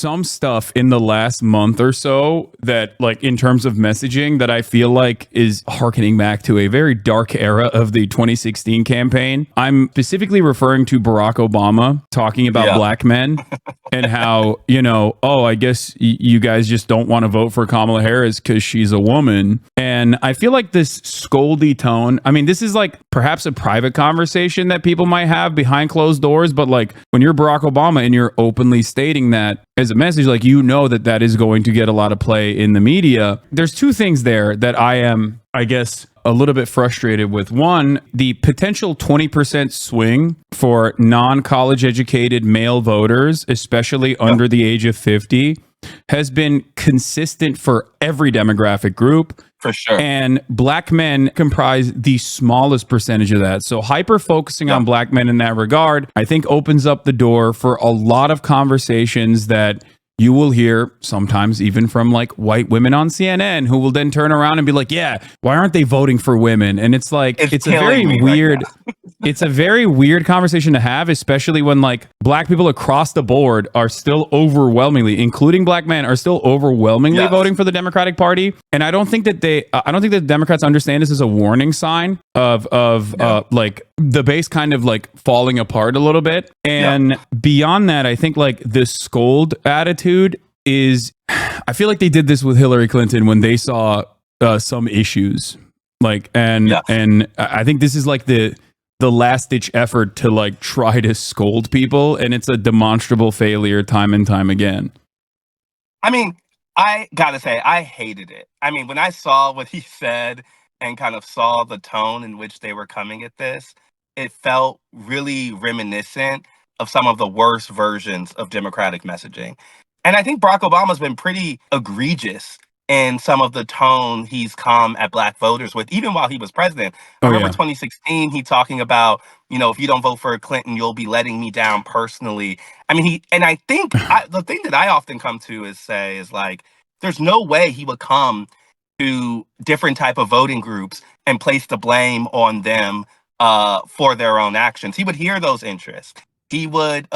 some stuff in the last month or so that, like, in terms of messaging, that I feel like is harkening back to a very dark era of the 2016 campaign. I'm specifically referring to Barack Obama talking about black men and how, oh, I guess you guys just don't want to vote for Kamala Harris because she's a woman. And I feel like this scoldy tone, I mean, this is like perhaps a private conversation that people might have behind closed doors, but like when you're Barack Obama and you're openly stating that as a message, like, that is going to get a lot of play in the media. There's two things there that I am, I guess, a little bit frustrated with. One, the potential 20% swing for non-college educated male voters, especially under the age of 50, has been consistent for every demographic group. For sure. And black men comprise the smallest percentage of that. So hyper focusing on black men in that regard, I think opens up the door for a lot of conversations that you will hear sometimes even from like white women on CNN who will then turn around and be like, yeah, why aren't they voting for women? And it's like, it's a very weird, it's a very weird conversation to have, especially when like black people across the board are still overwhelmingly, including black men, are still overwhelmingly voting for the Democratic Party. And I don't think that I don't think that Democrats understand this as a warning sign of like the base kind of like falling apart a little bit. And beyond that, I think like the scold attitude is, I feel like they did this with Hillary Clinton when they saw some issues, like, and I think this is like the last ditch effort to like try to scold people, and it's a demonstrable failure time and time again. I mean, I gotta say, I hated it. I mean, when I saw what he said and kind of saw the tone in which they were coming at this, it felt really reminiscent of some of the worst versions of Democratic messaging. And I think Barack Obama's been pretty egregious in some of the tone he's come at black voters with, even while he was president. I remember 2016, he talking about, if you don't vote for Clinton, you'll be letting me down personally. I mean, I think the thing that I often come to is like, there's no way he would come to different type of voting groups and place the blame on them for their own actions. He would hear those interests. He would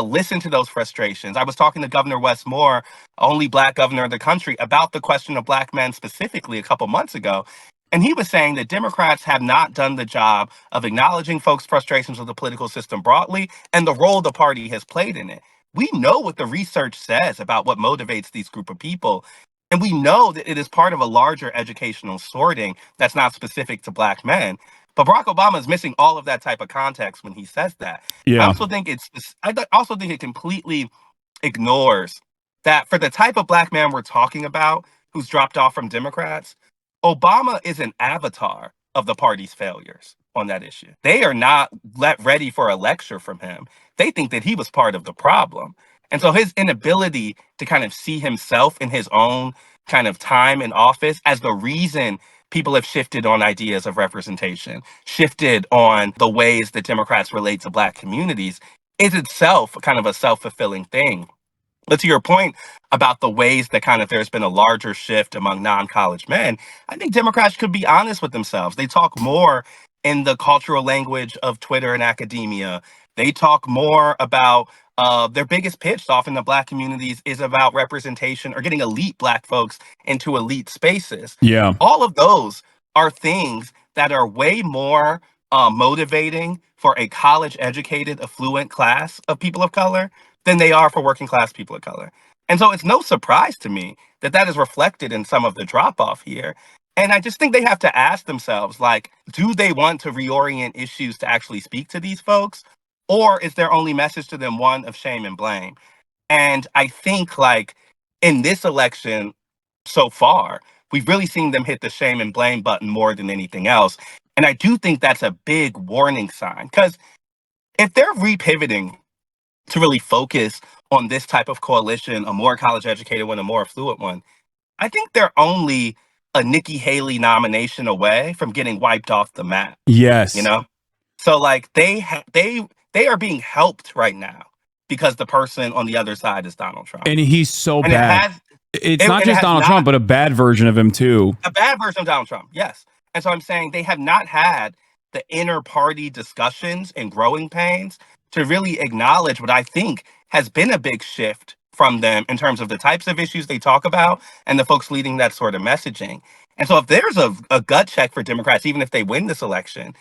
listen to those frustrations. I was talking to Governor Wes Moore, only black governor of the country, about the question of black men specifically a couple months ago. And he was saying that Democrats have not done the job of acknowledging folks' frustrations with the political system broadly and the role the party has played in it. We know what the research says about what motivates these group of people. And we know that it is part of a larger educational sorting that's not specific to black men. But Barack Obama is missing all of that type of context when he says that. Yeah. I also think it completely ignores that for the type of black man we're talking about who's dropped off from Democrats, Obama is an avatar of the party's failures on that issue. They are not ready for a lecture from him. They think that he was part of the problem. And so his inability to kind of see himself in his own kind of time in office as the reason people have shifted on ideas of representation, shifted on the ways that Democrats relate to black communities, is itself kind of a self-fulfilling thing. But to your point about the ways that kind of there's been a larger shift among non-college men, I think Democrats could be honest with themselves. They talk more in the cultural language of Twitter and academia. They talk more about their biggest pitch often in the black communities is about representation or getting elite black folks into elite spaces. Yeah. All of those are things that are way more motivating for a college-educated, affluent class of people of color than they are for working class people of color. And so it's no surprise to me that that is reflected in some of the drop-off here. And I just think they have to ask themselves, like, do they want to reorient issues to actually speak to these folks? Or is their only message to them one of shame and blame? And I think, like, in this election so far, we've really seen them hit the shame and blame button more than anything else. And I do think that's a big warning sign, because if they're repivoting to really focus on this type of coalition, a more college-educated one, a more affluent one, I think they're only a Nikki Haley nomination away from getting wiped off the map. Yes. So like they are being helped right now because the person on the other side is Donald Trump. And he's so bad. It's not just Donald Trump, but a bad version of him too. A bad version of Donald Trump, yes. And so I'm saying they have not had the inner party discussions and growing pains to really acknowledge what I think has been a big shift from them in terms of the types of issues they talk about and the folks leading that sort of messaging. And so if there's a gut check for Democrats, even if they win this election,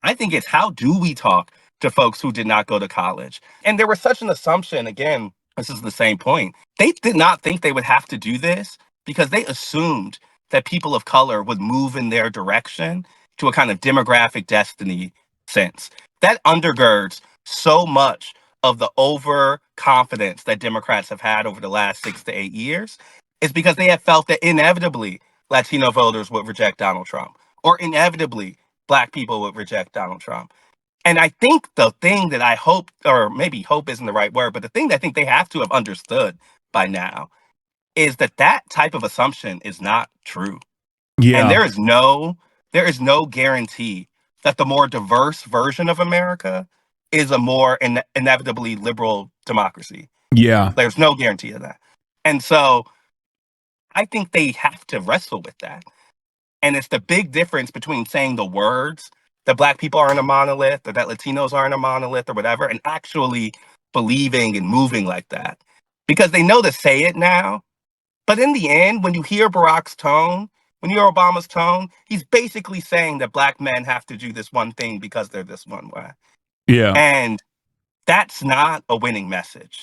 I think it's how do we talk to folks who did not go to college? And there was such an assumption, again, this is the same point. They did not think they would have to do this because they assumed that people of color would move in their direction to a kind of demographic destiny sense. That undergirds so much of the overconfidence that Democrats have had over the last 6 to 8 years is because they have felt that inevitably Latino voters would reject Donald Trump, or inevitably Black people would reject Donald Trump. And I think the thing that I hope, or maybe hope isn't the right word, but the thing that I think they have to have understood by now is that that type of assumption is not true. And Yeah. there is no guarantee that the more diverse version of America is a more inevitably liberal democracy. Yeah. There's no guarantee of that. And so I think they have to wrestle with that. And it's the big difference between saying the words that Black people aren't a monolith or that Latinos aren't a monolith or whatever, and actually believing and moving like that. Because they know to say it now. But in the end, when you hear Barack's tone, when you hear Obama's tone, he's basically saying that Black men have to do this one thing because they're this one way. Yeah. And that's not a winning message.